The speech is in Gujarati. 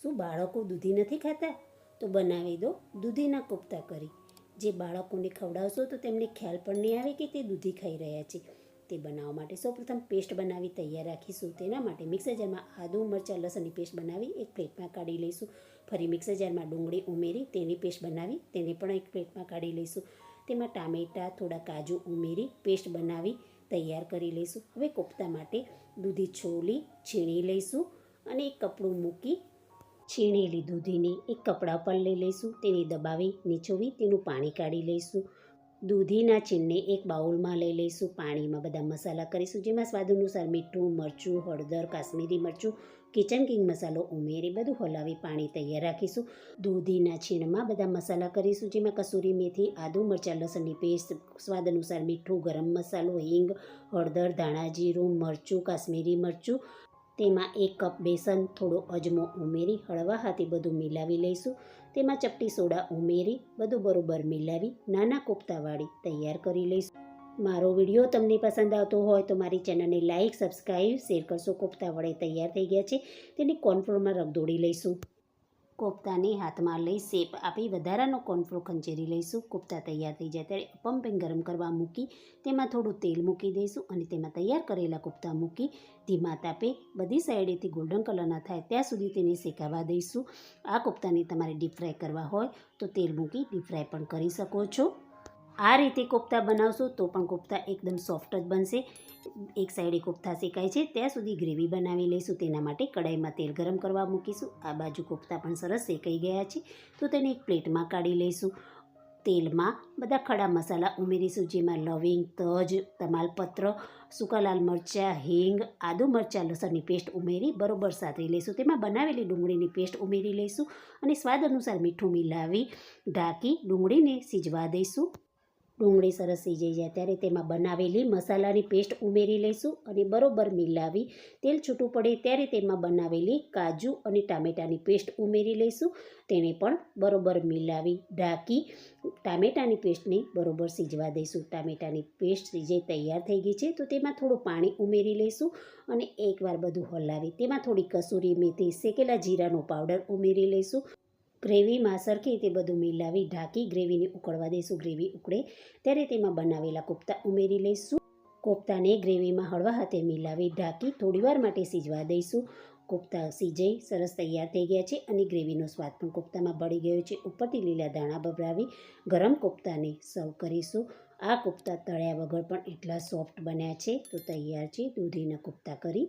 શું બાળકો દૂધી નથી ખાતા? તો બનાવી દો દૂધીના કોફતા કરી. જે બાળકોને ખવડાવશો તો તેમને ખ્યાલ પણ નહીં આવે કે તે દૂધી ખાઈ રહ્યા છે. તે બનાવવા માટે સૌપ્રથમ પેસ્ટ બનાવી તૈયાર રાખીશું. તેના માટે મિક્સર જારમાં આદુ મરચાં લસણની પેસ્ટ બનાવી એક પ્લેટમાં કાઢી લઈશું. ફરી મિક્સર જારમાં ડુંગળી ઉમેરી તેની પેસ્ટ બનાવી તેને પણ એક પ્લેટમાં કાઢી લઈશું. તેમાં ટામેટાં થોડા કાજુ ઉમેરી પેસ્ટ બનાવી તૈયાર કરી લઈશું. હવે કોફતા માટે દૂધી છોલી છીણી લઈશું અને એક કપડું મૂકી છીણેલી દૂધીને એક કપડા પર લઈ લઈશું. તેને દબાવી નીચોવી તેનું પાણી કાઢી લઈશું. દૂધીના છીણને એક બાઉલમાં લઈ લઈશું. પાણીમાં બધા મસાલા કરીશું, જેમાં સ્વાદ અનુસાર મીઠું, મરચું, હળદર, કાશ્મીરી મરચું, કિચન કિંગ મસાલો ઉમેરી બધું હલાવી પાણી તૈયાર રાખીશું. દૂધીના છીણમાં બધા મસાલા કરીશું, જેમાં કસૂરી મેથી, આદુ મરચાં લસણની પેસ્ટ, સ્વાદ અનુસાર મીઠું, ગરમ મસાલો, હિંગ, હળદર, ધાણા જીરું, મરચું, કાશ્મીરી મરચું. તેમાં 1 કપ બેસન, થોડો અજમો ઉમેરી હળવા હાથે બધું મિલાવી લઈશું. તેમાં ચપટી સોડા ઉમેરી બધું બરોબર મિલાવી નાના કોફતાવાળી તૈયાર કરી લઈશું. મારો વિડીયો તમને પસંદ આવતો હોય તો મારી ચેનલને લાઇક, સબસ્ક્રાઈબ, શેર કરશો. કોફતા વડે તૈયાર થઈ ગયા છે. તેને કોર્નફ્લોરમાં રગદોળી લઈશું. કોફતાને હાથમાં લઈ શેપ આપી વધારાનો કોર્નફ્લોર ખંચેરી લઈશું. કોફતા તૈયાર થઈ જાય ત્યારે અપમ પેન ગરમ કરવા મૂકી તેમાં થોડું તેલ મૂકી દઈશું અને તેમાં તૈયાર કરેલા કોફતા મૂકી ધીમા તાપે બધી સાઈડેથી ગોલ્ડન કલરના થાય ત્યાં સુધી તેને શેકાવા દઈશું. આ કોફતાને તમારે ડીપ ફ્રાય કરવા હોય તો તેલ મૂકી ડીપ ફ્રાય પણ કરી શકો છો. આ રીતે કોફતા બનાવશો તો પણ કોફતા એકદમ સોફ્ટ જ બનશે. એક સાઈડે કોફતા શેકાય છે ત્યાં સુધી ગ્રેવી બનાવી લઈશું. તેના માટે કડાઈમાં તેલ ગરમ કરવા મૂકીશું. આ બાજુ કોફતા પણ સરસ શેકાઈ ગયા છે તો તેને એક પ્લેટમાં કાઢી લઈશું. તેલમાં બધા ખડા મસાલા ઉમેરીશું, જેમાં લવિંગ, તજ, તમાલપત્ર, સૂકા લાલ મરચાં, હિંગ, આદુ મરચાં લસણની પેસ્ટ ઉમેરી બરોબર સાતરી લઈશું. તેમાં બનાવેલી ડુંગળીની પેસ્ટ ઉમેરી લઈશું અને સ્વાદ અનુસાર મીઠું મિલાવી ઢાંકી ડુંગળીને સીજવા દઈશું. ડુંગળી સરસ સીજાઈ જાય ત્યારે તેમાં બનાવેલી મસાલાની પેસ્ટ ઉમેરી લઈશું અને બરોબર મિલાવી તેલ છૂટું પડે ત્યારે તેમાં બનાવેલી કાજુ અને ટામેટાની પેસ્ટ ઉમેરી લઈશું. તેને પણ બરોબર મિલાવી ઢાંકી ટામેટાની પેસ્ટને બરોબર સીજવા દઈશું. ટામેટાની પેસ્ટ સીજાઈ તૈયાર થઈ ગઈ છે તો તેમાં થોડું પાણી ઉમેરી લઈશું અને એકવાર બધું હલાવી તેમાં થોડી કસૂરી મેથી, શેકેલા જીરાનો પાવડર ઉમેરી લઈશું. ગ્રેવીમાં સરખી રીતે બધું મિલાવી ઢાંકી ગ્રેવીને ઉકળવા દઈશું. ગ્રેવી ઉકળે ત્યારે તેમાં બનાવેલા કોફતા ઉમેરી લઈશું. કોફતાને ગ્રેવીમાં હળવા હાથે મિલાવી ઢાંકી થોડીવાર માટે સીજવા દઈશું. કોફતા સીજાઈ સરસ તૈયાર થઈ ગયા છે અને ગ્રેવીનો સ્વાદ પણ કોફતામાં ભળી ગયો છે. ઉપરથી લીલા દાણા ભભરાવી ગરમ કોફતાને સર્વ કરીશું. આ કોફતા તળ્યા વગર પણ એટલા સોફ્ટ બન્યા છે. તો તૈયાર છે દૂધીના કોફતા કરી.